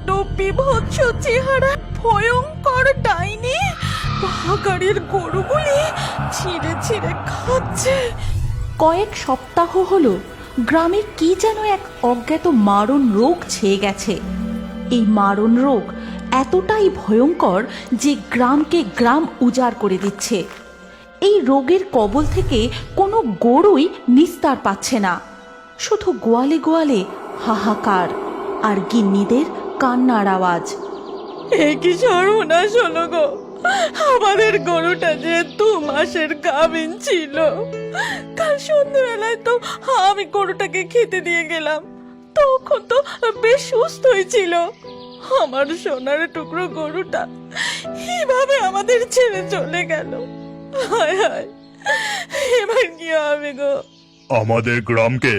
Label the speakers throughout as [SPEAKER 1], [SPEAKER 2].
[SPEAKER 1] ছোট বিভৎস চেহারা ভয়ঙ্কর ডাইনি ভাগাড়ের গরুগুলি ছিঁড়ে ছিঁড়ে খাচ্ছে।
[SPEAKER 2] কয়েক সপ্তাহ হলো গ্রামে কি যেন এক অজ্ঞাত মারণ রোগ ছেয়ে গেছে। এই মারণ রোগ এতটাই ভয়ঙ্কর যে গ্রামকে গ্রাম উজাড় করে দিচ্ছে। এই রোগের কবল থেকে কোনো গরুই নিস্তার পাচ্ছে না। শুধু গোয়ালে গোয়ালে হাহাকার আর গিন্নিদের কান্নার আওয়াজ।
[SPEAKER 1] এ কি সর্বনাশ হলো গো! আমাদের গরুটা যে 2 মাসের গাভীন ছিল। কাল সন্ধ্যেবেলায় তো আমি গরুটাকে খেতে দিয়ে গেলাম, তখন তো বেশ সুস্থই ছিল। আমার সোনার টুকরো গরুটা এভাবে আমাদের ছেড়ে চলে গেল। হায় হায়, এবার কি হবে গো?
[SPEAKER 3] আমাদের গ্রামকে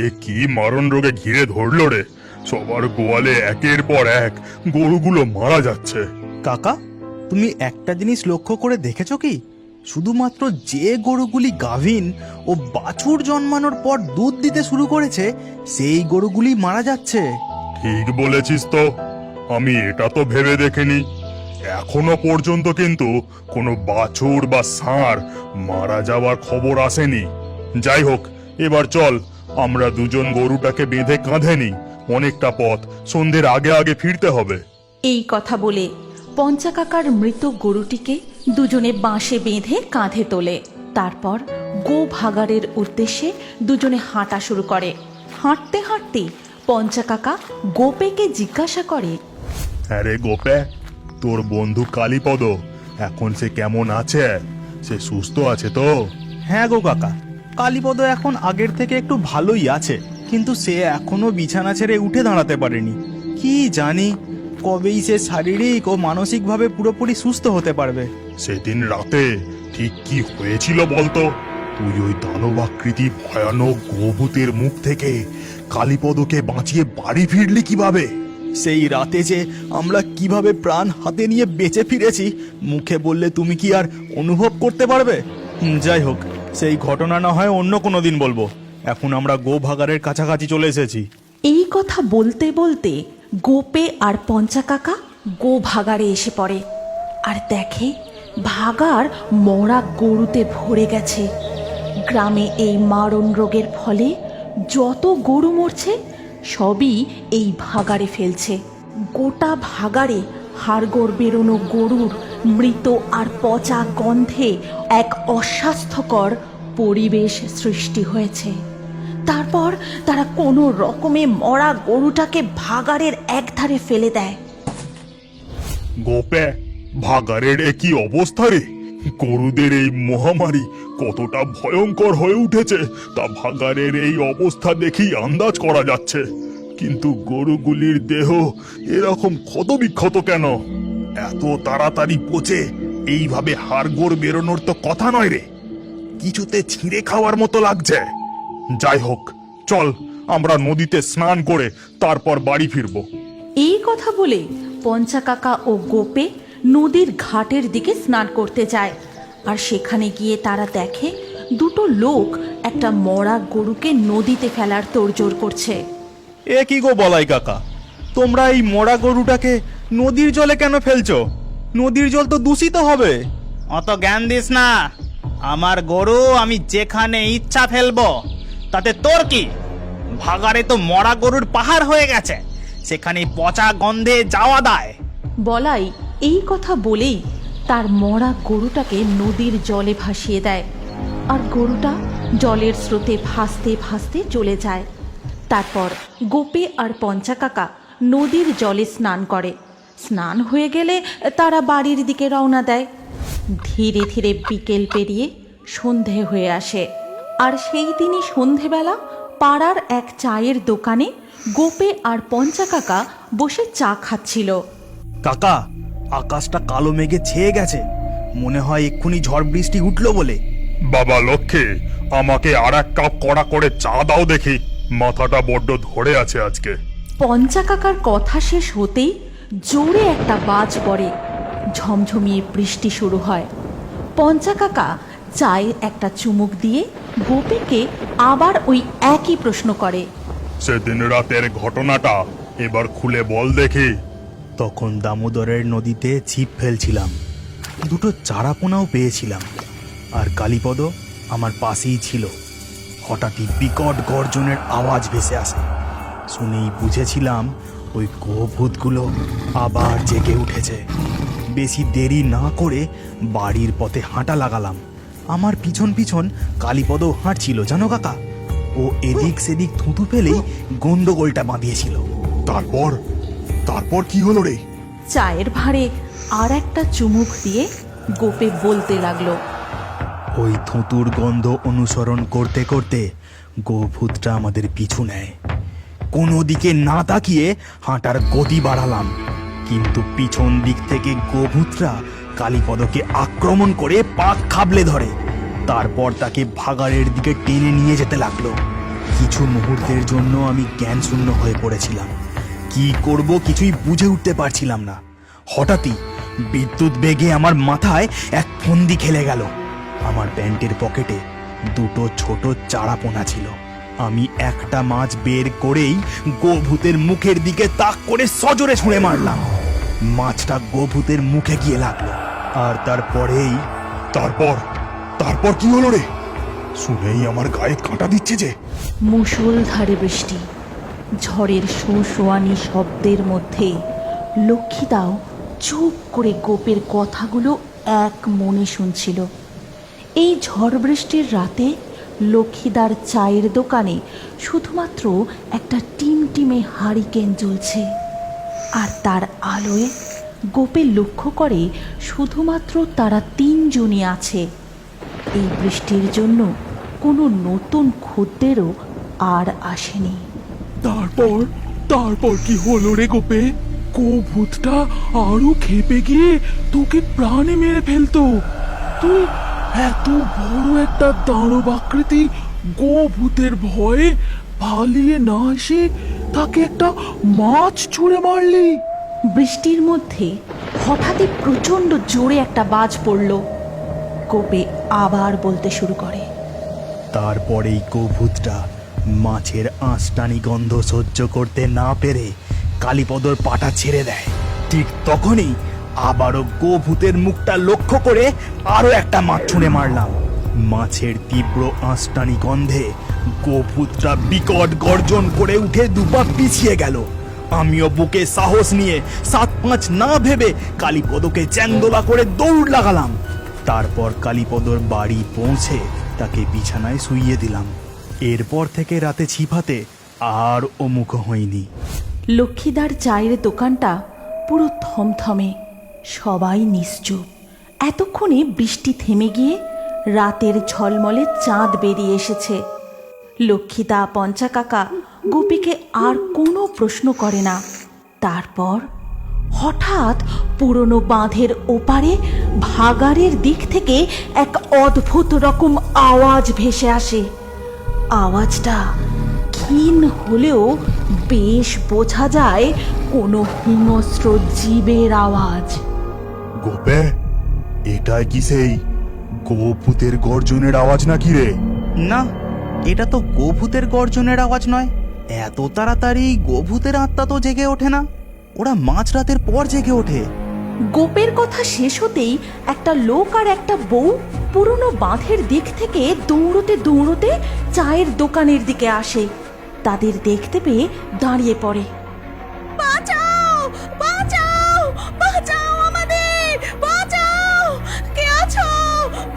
[SPEAKER 3] এ কি মারণ রোগে ঘিরে ধরলো রে! সবার গোয়ালে একের পর এক গরুগুলো মারা যাচ্ছে।
[SPEAKER 4] কাকা, তুমি একটা জিনিস লক্ষ্য করে দেখেছো কি? শুধুমাত্র যে গরুগুলি গাভীন ও বাছুর জন্মানোর পর দুধ দিতে শুরু করেছে সেই গরুগুলি মারা যাচ্ছে।
[SPEAKER 3] ঠিক বলেছিস তো, আমি এটা তো ভেবে দেখিনি। এখনো পর্যন্ত কিন্তু কোনো বাছুর বা ষাঁড় মারা যাওয়ার খবর আসেনি। যাই হোক, এবার চল আমরা দুজন গরুটাকে বেঁধে কাঁধে নিই। অনেকটা পথ, সন্ধ্যের আগে আগে ফিরতে হবে।
[SPEAKER 2] এই কথা বলে পঞ্চা কাকার মৃত গরুটিকে দুজনে বাঁশে বেঁধে কাঁধে তোলে। তারপর গো ভাগাড়ের উদ্দেশ্যে দুজনে হাঁটা শুরু করে। হাঁটতে হাঁটতে পঞ্চা কাকা গোপেকে জিজ্ঞাসা করে,
[SPEAKER 3] আরে গোপে, তোর বন্ধু কালীপদ এখন সে কেমন আছে? সে সুস্থ আছে তো?
[SPEAKER 4] হ্যাঁ গো কাকা, কালীপদ এখন আগের থেকে একটু ভালোই আছে, কিন্তু সে এখনো বিছানা ছেড়ে উঠে দাঁড়াতে পারেনি। কি জানি কবেই সে শারীরিক ও মানসিকভাবে পুরোপুরি সুস্থ হতে পারবে।
[SPEAKER 3] সেদিন রাতে ঠিক কি হয়েছিল বলতো? তুই ওই দানবাকৃতি ভয়ানক গোভূতের মুখ থেকে কালীপদকে বাঁচিয়ে বাড়ি ফিরলি কিভাবে?
[SPEAKER 4] সেই রাতে যে আমরা কিভাবে প্রাণ হাতে নিয়ে বেঁচে ফিরেছি, মুখে বললে তুমি কি আর অনুভব করতে পারবে? যাই হোক, সেই ঘটনা না হয় অন্য কোনো দিন বলবো। এখন আমরা গো ভাগাড়ের কাছাকাছি চলে এসেছি।
[SPEAKER 2] এই কথা বলতে বলতে গোপে আর পঞ্চা কাকা গো ভাগাড়ে এসে পড়ে আর দেখে ভাগাড় মরা গরুতে ভরে গেছে। গ্রামে এই মারণ রোগের ফলে যত গরু মরছে সবই এই ভাগাড়ে ফেলছে। গোটা ভাগাড়ে হাড়গোড় বেরোনো গরুর মৃত আর পচা গন্ধে এক অস্বাস্থ্যকর পরিবেশ সৃষ্টি হয়েছে। তারপর তারা কোনো রকমে মরা গরুটাকে ভাগাড়ের একধারে ফেলে দেয়।
[SPEAKER 3] গোপে, ভাগাড়ের এ কি অবস্থা রে! গরুদের এই মহামারী কতটা ভয়ঙ্কর হয়ে উঠেছে তা ভাগাড়ের এই অবস্থা দেখেই আন্দাজ করা যাচ্ছে। কিন্তু গরুগুলির দেহ এরকম ক্ষতবিক্ষত কেন? এত তাড়াতাড়ি পচে এইভাবে হাড়গোড় বেরোনোর তো কথা নয় রে। কিছুতে ছিঁড়ে খাওয়ার মতো লাগছে। যাই হোক, চল আমরা নদীতে স্নান করে তারপর বাড়ি ফিরবো।
[SPEAKER 2] এই কথা বলে পঞ্চা কাকা ও গোপে নদীর ঘাটের দিকে স্নান করতে যায়। আর সেখানে গিয়ে তারা দেখে দুটো লোক একটা মরা গরুকে নদীতে ফেলার তোড়জোড় করছে।
[SPEAKER 4] এ কি গো বলাই কাকা, তোমরা এই মরা গরুটাকে নদীর জলে কেন ফেলছো? নদীর জল তো দূষিত হবে।
[SPEAKER 5] অত জ্ঞান দিস না। আমার গরু আমি যেখানে ইচ্ছা ফেলবো, তাতে তোর কি? ভাগাড়ে তো মরা গরুর পাহাড় হয়ে গেছে, সেখানে পচা গন্ধে যাওয়া দায়।
[SPEAKER 2] বলাই এই কথা বলেই তার মরা গরুটাকে নদীর জলে ভাসিয়ে দেয়। আর গরুটা জলের স্রোতে ভাসতে ভাসতে চলে যায়। তারপর গোপে আর পঞ্চা কাকা নদীর জলে স্নান করে। স্নান হয়ে গেলে তারা বাড়ির দিকে রওনা দেয়। ধীরে ধীরে বিকেল পেরিয়ে সন্ধে হয়ে আসে। আর সেই দিনই সন্ধেবেলা পাড়ার এক চায়ের দোকানে গোপে আর পঞ্চা কাকা বসে চা খাচ্ছিল।
[SPEAKER 4] কাকা, আকাশটা কালো মেঘে ছেয়ে গেছে, মনে হয় এক্ষুনি ঝড় বৃষ্টি উঠলো বলে।
[SPEAKER 3] বাবা লক্ষ্মী, আমাকে আর এক কাপ কড়া করে চা দাও দেখি। মাথাটা বড্ড ধরে আছে আজকে।
[SPEAKER 2] পঞ্চা কাকার কথা শেষ হতেই জোরে একটা বাজ পড়ে। ঝমঝমিয়ে বৃষ্টি শুরু হয়। পঞ্চা কাকা চায়ে একটা চুমুক দিয়ে গোপীকে আবার ওই একই প্রশ্ন করে।
[SPEAKER 3] সেদিন রাতের ঘটনাটা এবার খুলে বল দেখি।
[SPEAKER 4] তখন দামোদরের নদীতে ছিপ ফেলছিলাম, দুটো চারাপোনাও পেয়েছিলাম, আর কালীপদ আমার পাশেই ছিল। হঠাৎই বিকট গর্জনের আওয়াজ ভেসে আসে। শুনেই বুঝেছিলাম ওই গোভূতগুলো আবার জেগে উঠেছে। বেশি দেরি না করে বাড়ির পথে হাঁটা লাগালাম। আমার পিছন পিছন কালীপদও হাঁটছিল জানো কাকা। ও এদিক সেদিক থুতু ফেলেই গন্ডগোলটা বাঁধিয়েছিল।
[SPEAKER 3] তারপর তারপর কি হলো রে?
[SPEAKER 2] চায়ের ভাঁড়ে আর একটা চুমুক দিয়ে গোপে বলতে লাগলো।
[SPEAKER 4] ওই থুতুর গন্ধ অনুসরণ করতে করতে গোভূতটা আমাদের পিছু নেয়। কোনো দিকে না তাকিয়ে হাঁটার গতি বাড়ালাম, কিন্তু পিছন দিক থেকে গোভূতরা কালীপদকে আক্রমণ করে পাক খাবলে ধরে। তারপর তাকে ভাগাড়ের দিকে টেনে নিয়ে যেতে লাগলো। কিছু মুহূর্তের জন্য আমি জ্ঞান শূন্য হয়ে পড়েছিলাম। কি করব কিছুই বুঝে উঠতে পারছিলাম না। হঠাৎই বিদ্যুৎ বেগে আমার মাথায় এক ফন্দি খেলে গেল। আমার প্যান্টের পকেটে দুটো ছোট চারাপোনা ছিল। আমি একটা মাছ বের করেই গোভূতের মুখের দিকে তাক করে সজোরে ছুঁড়ে মারলাম। মাছটা গোভূতের মুখে গিয়ে লাগলো। আর তারপরেই
[SPEAKER 3] তারপর তারপর কি হলো রে? শুনেই আমার গায়ে কাঁটা দিচ্ছে যে।
[SPEAKER 2] মুষলধারে বৃষ্টি, ঝড়ের শোঁশোয়ানি শব্দের মধ্যে লক্ষ্মীদাও চুপ করে গোপের কথাগুলো এক মনে শুনছিল। এই ঝড় বৃষ্টির রাতে লক্ষ্মীদার চায়ের দোকানে শুধুমাত্র একটা টিমটিমে হারিকেন জ্বলছে, আর তার আলোয় গোপে লক্ষ্য করে শুধুমাত্র তারা তিনজনই আছে। এই বৃষ্টির জন্য কোনো নতুন খদ্দেরও আর আসেনি।
[SPEAKER 6] তারপর কি হলো রে গোপে? গোভূতটা আরো খেপে গিয়ে তোকে প্রাণে মেরে ফেলতো। তুই এত বড় একটা দানব আকৃতি গোভূতের ভয়ে পালিয়ে না এসে তাকে একটা মাছ ছুঁড়ে মারলি।
[SPEAKER 2] বৃষ্টির মধ্যে হঠাৎই প্রচণ্ড জোরে একটা বাজ পড়ল। গোপে আবার বলতে শুরু করে।
[SPEAKER 4] তারপরেই গোভূতটা মাছের আঁশটানি গন্ধ সহ্য করতে না পেরে কালীপদর পাটা ছেড়ে দেয়। ঠিক তখনই আবারও গোভূতের মুখটা লক্ষ্য করে আরো একটা মাছ ছুঁড়ে মারলাম। মাছের তীব্র আঁশটানি গন্ধে গোভূতটা বিকট গর্জন করে উঠে দুপা পিছিয়ে গেল। আমিও বুকে সাহস নিয়ে 7-5 না ভেবে কালীপদকে চ্যাংদোলা করে দৌড় লাগালাম। তারপর কালীপদর বাড়ি পৌঁছে তাকে বিছানায় শুইয়ে দিলাম। এরপর থেকে রাতে ছিপাতে আর ও মুখ হয়নি।
[SPEAKER 2] লক্ষ্মীদার চায়ের দোকানটা পুরো থমথমে, সবাই নিশ্চুপ। এতক্ষণে বৃষ্টি থেমে গিয়ে রাতের ঝলমলে চাঁদ বেরিয়ে এসেছে। লক্ষ্মীদা, পঞ্চা কাকা গোপীকে আর কোনো প্রশ্ন করে না। তারপর হঠাৎ পুরনো বাঁধের ওপারে ভাগাড়ের দিক থেকে এক অদ্ভুত রকম আওয়াজ ভেসে আসে। আওয়াজটা ক্ষীণ হলেও বেশ বোঝা যায় কোনো হিংস্র জীবের আওয়াজ।
[SPEAKER 3] গোপে, এটাই কি সেই গোভূতের গর্জনের আওয়াজ নাকি রে?
[SPEAKER 5] না, এটা তো গোভূতের গর্জনের আওয়াজ নয়। এত তাড়াতাড়ি গোভূতের আত্মা তো জেগে ওঠে না, ওরা মাঝরাতের পর জেগে ওঠে।
[SPEAKER 2] গোপের কথা শেষ হতেই একটা লোক আর একটা বউ পুরনো বাঁধের দিক থেকে দৌড়তে দৌড়তে চায়ের দোকানের দিকে আসে। তাদের দেখতে পেয়ে দাঁড়িয়ে পড়ে। বাঁচাও, বাঁচাও, বাঁচাও আমাদের, বাঁচাও, কে আছো,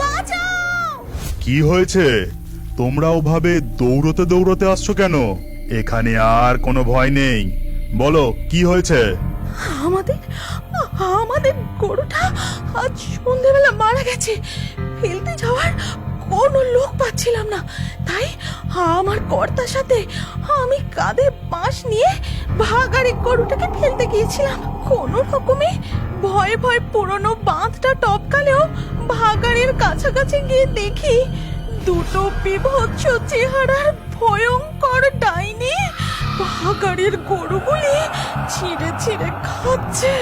[SPEAKER 2] বাঁচাও।
[SPEAKER 3] কি হয়েছে? তোমরা ওভাবে দৌড়তে দৌড়তে আসছো কেন? এখানে আর কোনো ভয় নেই, বলো কি হয়েছে?
[SPEAKER 1] আমাদের গরুটা আজ সন্ধ্যেবেলা মারা গেছে। ফেলতে যাওয়ার কোনো লোক পাচ্ছিলাম না, তাই আমার কর্তার সাথে আমি কাঁধে বাঁশ নিয়ে ভাগাড়ে গরুটাকে ফেলতে গিয়েছিলাম। কোনো রকমে ভয়ে ভয়ে পুরনো বাঁধটা টপকালেও ভাগাড়ের কাছাকাছি গিয়ে দেখি দুটো বিভৎস চেহারার ভয়ঙ্কর ডাইনি ভাগাড়ের গরুগুলি ছিঁড়ে ছিঁড়ে খাচ্ছে।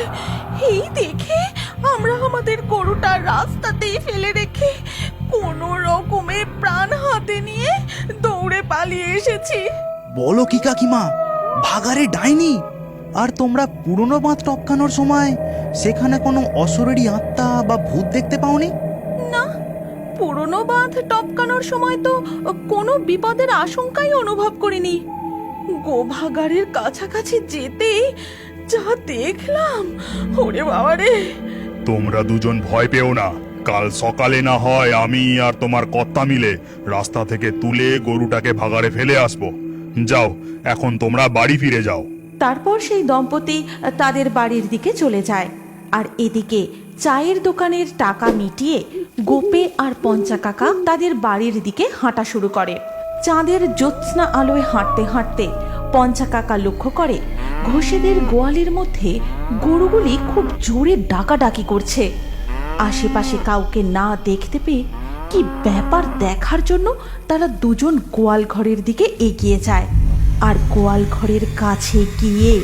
[SPEAKER 1] এই দেখে আমরা আমাদের গরুটা রাস্তাতেই ফেলে রেখে কোনো রকমে প্রাণ হাতে নিয়ে দৌড়ে পালিয়ে এসেছি।
[SPEAKER 4] বলো কি কাকিমা, ভাগাড়ে ডাইনি? আর তোমরা পুরনো বাঁধ টপকানোর সময় সেখানে কোনো অশরীরী আত্মা বা ভূত দেখতে পাওনি?
[SPEAKER 2] না, পুরনো বাঁধ টপকানোর সময় তো কোনো বিপদের আশঙ্কাই অনুভব করিনি। গোভাগাড়ের কাছাকাছি যেতেই যা দেখলাম, ওরে বাবারে!
[SPEAKER 3] তোমরা দুজন ভয় পেও না, কাল সকালে না হয় আমি আর তোমার কর্তা মিলে রাস্তা থেকে তুলে গরুটাকে ভাগাড়ে ফেলে আসবো। যাও, এখন তোমরা বাড়ি ফিরে যাও।
[SPEAKER 2] তারপর সেই দম্পতি তাদের বাড়ির দিকে চলে যায়। আর এদিকে চায়ের দোকানের টাকা মিটিয়ে গোপে আর পঞ্চা কাকা তাদের বাড়ির দিকে হাঁটা শুরু করে। চাঁদের জ্যোৎস্না আলোয় হাঁটতে হাঁটতে পঞ্চা কাকা লক্ষ্য করে ঘোষেদের গোয়ালের মধ্যে গরুগুলি খুব জোরে ডাকাডাকি করছে। আশেপাশে কাউকে না দেখতে পেয়ে কি ব্যাপার দেখার জন্য তারা দুজন গোয়াল ঘরের দিকে এগিয়ে যায়। আর গোয়াল ঘরের কাছে গিয়ে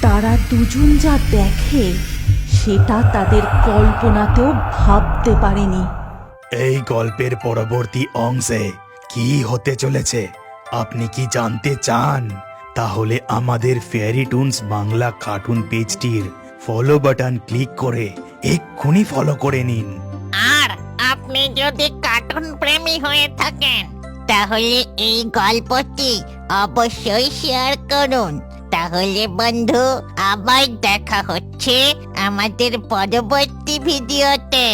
[SPEAKER 2] তারা দুজন যা দেখে সেটা তাদের কল্পনাতেও ভাবতে পারেনি।
[SPEAKER 4] এই গল্পের পরবর্তী অংশে কি হতে চলেছে আপনি কি জানতে চান? তাহলে আমাদের ফেয়ারি টুনস বাংলা কার্টুন পেজটির ফলো বাটন ক্লিক করে এক্ষুনি ফলো করে নিন।
[SPEAKER 7] আর আপনি যদি কার্টুন প্রেমী হয়ে থাকেন তাহলে এই গল্পটি অবশ্যই শেয়ার করুন। তাহলে বন্ধু, আবার দেখা হচ্ছে আমাদের পরবর্তী ভিডিওতে।